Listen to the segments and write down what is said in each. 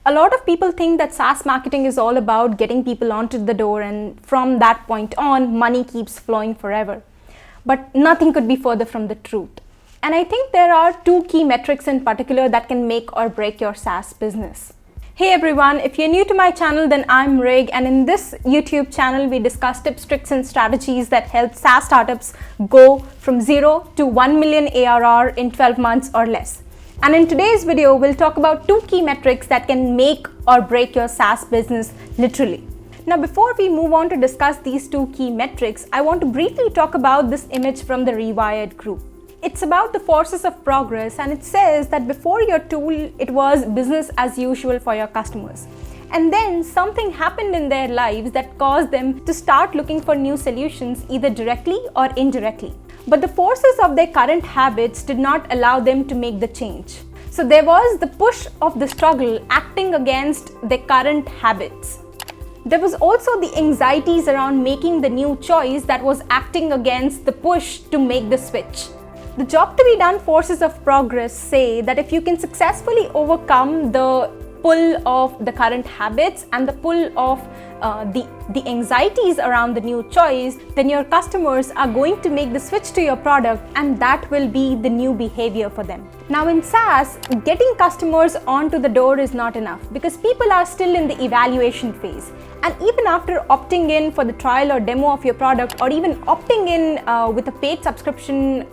A lot of people think that SaaS marketing is all about getting people onto the door, and from that point on, money keeps flowing forever. But nothing could be further from the truth. And I think there are two key metrics in particular that can make or break your SaaS business. Hey everyone, if you're new to my channel, then I'm Rig, and in this YouTube channel, we discuss tips, tricks, and strategies that help SaaS startups go from 0 to 1 million ARR in 12 months or less. And in today's video, we'll talk about two key metrics that can make or break your SaaS business literally. Now, before we move on to discuss these two key metrics, I want to briefly talk about this image from the Rewired group. It's about the forces of progress, and it says that before your tool, it was business as usual for your customers. And then something happened in their lives that caused them to start looking for new solutions, either directly or indirectly. But the forces of their current habits did not allow them to make the change. So there was the push of the struggle acting against their current habits. There was also the anxieties around making the new choice that was acting against the push to make the switch. The job to be done forces of progress say that if you can successfully overcome the pull of the current habits and the pull of the anxieties around the new choice, then your customers are going to make the switch to your product, and that will be the new behavior for them. Now in SaaS, getting customers onto the door is not enough because people are still in the evaluation phase. And even after opting in for the trial or demo of your product, or even opting in with a paid subscription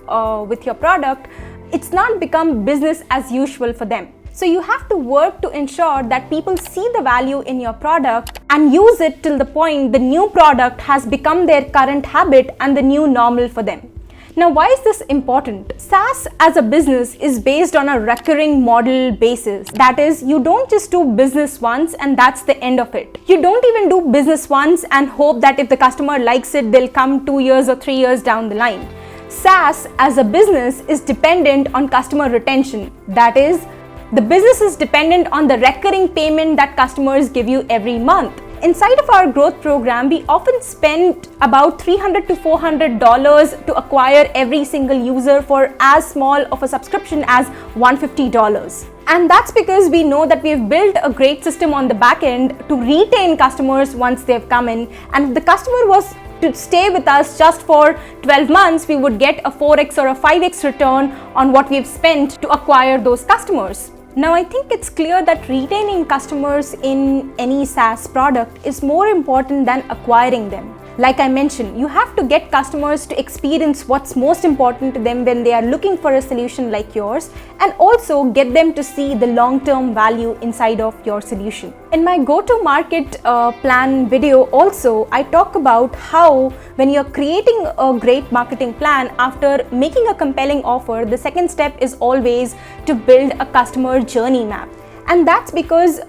with your product, it's not become business as usual for them. So you have to work to ensure that people see the value in your product and use it till the point the new product has become their current habit and the new normal for them. Now, why is this important? SaaS as a business is based on a recurring model basis. That is, you don't just do business once and that's the end of it. You don't even do business once and hope that if the customer likes it, they'll come 2 years or 3 years down the line. SaaS as a business is dependent on customer retention. That is, the business is dependent on the recurring payment that customers give you every month. Inside of our growth program, we often spend about $300 to $400 to acquire every single user for as small of a subscription as $150. And that's because we know that we've built a great system on the back end to retain customers once they've come in. And if the customer was to stay with us just for 12 months, we would get a 4x or a 5x return on what we've spent to acquire those customers. Now, I think it's clear that retaining customers in any SaaS product is more important than acquiring them. Like I mentioned, you have to get customers to experience what's most important to them when they are looking for a solution like yours, and also get them to see the long-term value inside of your solution. In my go-to-market plan video also, I talk about how when you're creating a great marketing plan, after making a compelling offer, the second step is always to build a customer journey map. And that's because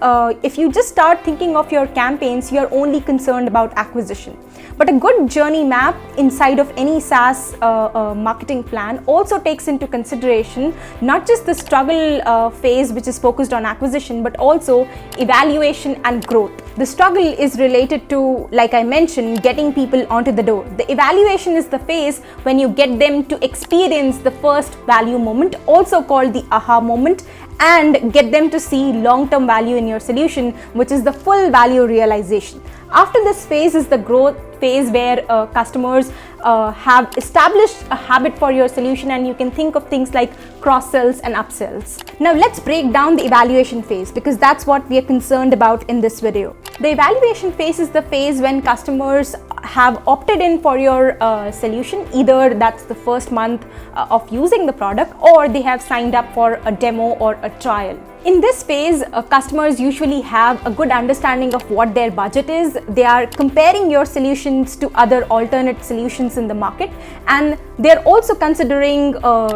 if you just start thinking of your campaigns, you're only concerned about acquisition. But a good journey map inside of any SaaS marketing plan also takes into consideration not just the struggle phase, which is focused on acquisition, but also evaluation and growth. The struggle is related to, like I mentioned, getting people onto the door. The evaluation is the phase when you get them to experience the first value moment, also called the aha moment, and get them to see long-term value in your solution, which is the full value realization. After this phase is the growth phase, where customers have established a habit for your solution, and you can think of things like cross-sells and upsells. Now let's break down the evaluation phase, because that's what we are concerned about in this video. The evaluation phase is the phase when customers have opted in for your solution. Either that's the first month of using the product, or they have signed up for a demo or a trial. In this phase, customers usually have a good understanding of what their budget is. They are comparing your solutions to other alternate solutions in the market, and they're also considering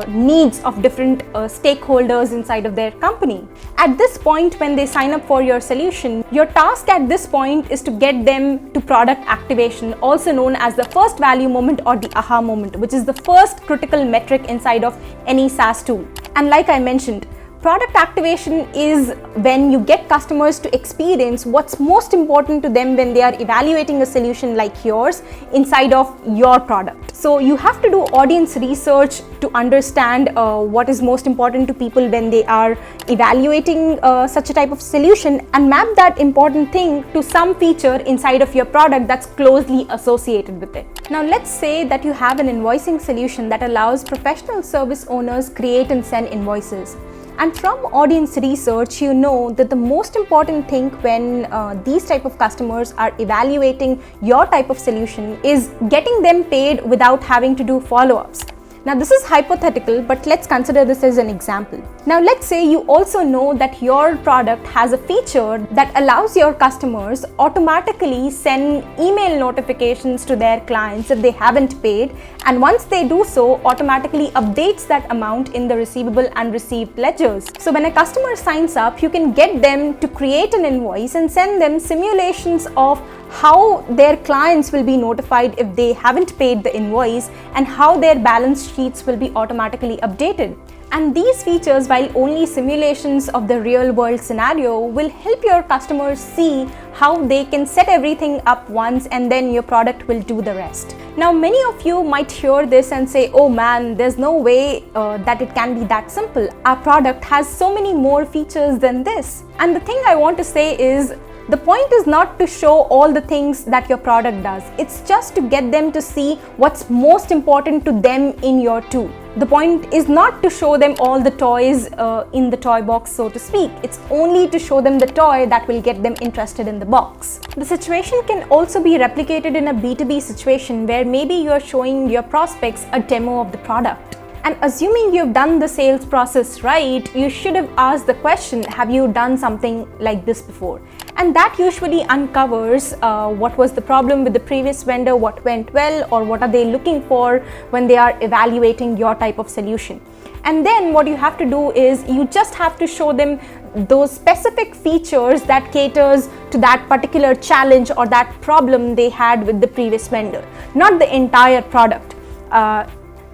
needs of different stakeholders inside of their company. At this point, when they sign up for your solution, your task at this point is to get them to product activation, also known as the first value moment or the aha moment, which is the first critical metric inside of any SaaS tool. And like I mentioned, Product activation is when you get customers to experience what's most important to them when they are evaluating a solution like yours inside of your product. So you have to do audience research to understand what is most important to people when they are evaluating such a type of solution, and map that important thing to some feature inside of your product that's closely associated with it. Now let's say that you have an invoicing solution that allows professional service owners create and send invoices. And from audience research, you know that the most important thing when these type of customers are evaluating your type of solution is getting them paid without having to do follow-ups. Now this is hypothetical, but let's consider this as an example. Now let's say you also know that your product has a feature that allows your customers automatically send email notifications to their clients if they haven't paid, and once they do so, automatically updates that amount in the receivable and received ledgers. So when a customer signs up, you can get them to create an invoice and send them simulations of how their clients will be notified if they haven't paid the invoice, and how their balance sheets will be automatically updated. And these features, while only simulations of the real world scenario, will help your customers see how they can set everything up once, and then your product will do the rest. Now many of you might hear this and say, oh man, there's no way that it can be that simple. Our product has so many more features than this. And the thing I want to say is, the point is not to show all the things that your product does. It's just to get them to see what's most important to them in your tool. The point is not to show them all the toys in the toy box, so to speak. It's only to show them the toy that will get them interested in the box. The situation can also be replicated in a B2B situation where maybe you're showing your prospects a demo of the product. And assuming you've done the sales process right, you should have asked the question, have you done something like this before? And that usually uncovers what was the problem with the previous vendor, what went well, or what are they looking for when they are evaluating your type of solution. And then what you have to do is you just have to show them those specific features that caters to that particular challenge or that problem they had with the previous vendor, not the entire product.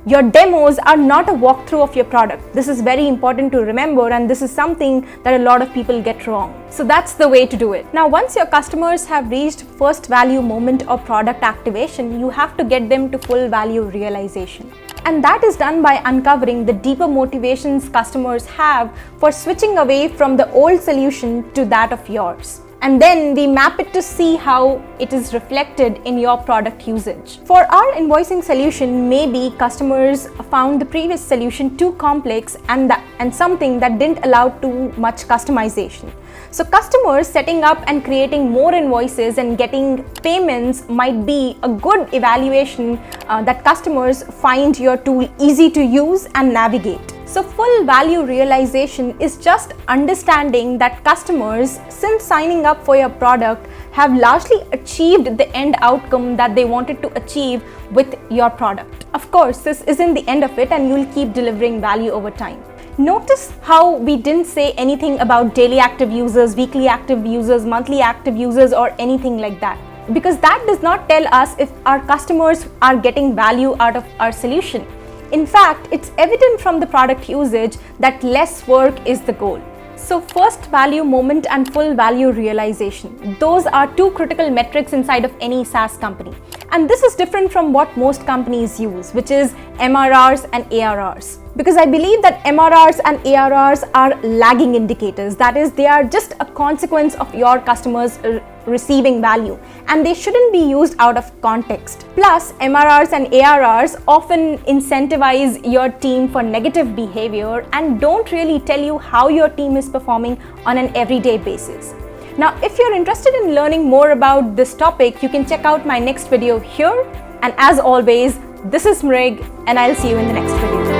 Your demos are not a walkthrough of your product. This is very important to remember, and this is something that a lot of people get wrong. So that's the way to do it. Now, once your customers have reached first value moment or product activation, you have to get them to full value realization. And that is done by uncovering the deeper motivations customers have for switching away from the old solution to that of yours. And then we map it to see how it is reflected in your product usage. For our invoicing solution, maybe customers found the previous solution too complex and something that didn't allow too much customization. So customers setting up and creating more invoices and getting payments might be a good evaluation that customers find your tool easy to use and navigate. So full value realization is just understanding that customers, since signing up for your product, have largely achieved the end outcome that they wanted to achieve with your product. Of course, this isn't the end of it, and you'll keep delivering value over time. Notice how we didn't say anything about daily active users, weekly active users, monthly active users, or anything like that, because that does not tell us if our customers are getting value out of our solution. In fact, it's evident from the product usage that less work is the goal. So first value moment and full value realization, those are two critical metrics inside of any SaaS company. And this is different from what most companies use, which is MRRs and ARRs. Because I believe that MRRs and ARRs are lagging indicators. That is, they are just a consequence of your customers receiving value, and they shouldn't be used out of context. Plus, MRRs and ARRs often incentivize your team for negative behavior and don't really tell you how your team is performing on an everyday basis. Now, if you're interested in learning more about this topic, you can check out my next video here. And as always, this is Mrig, and I'll see you in the next video.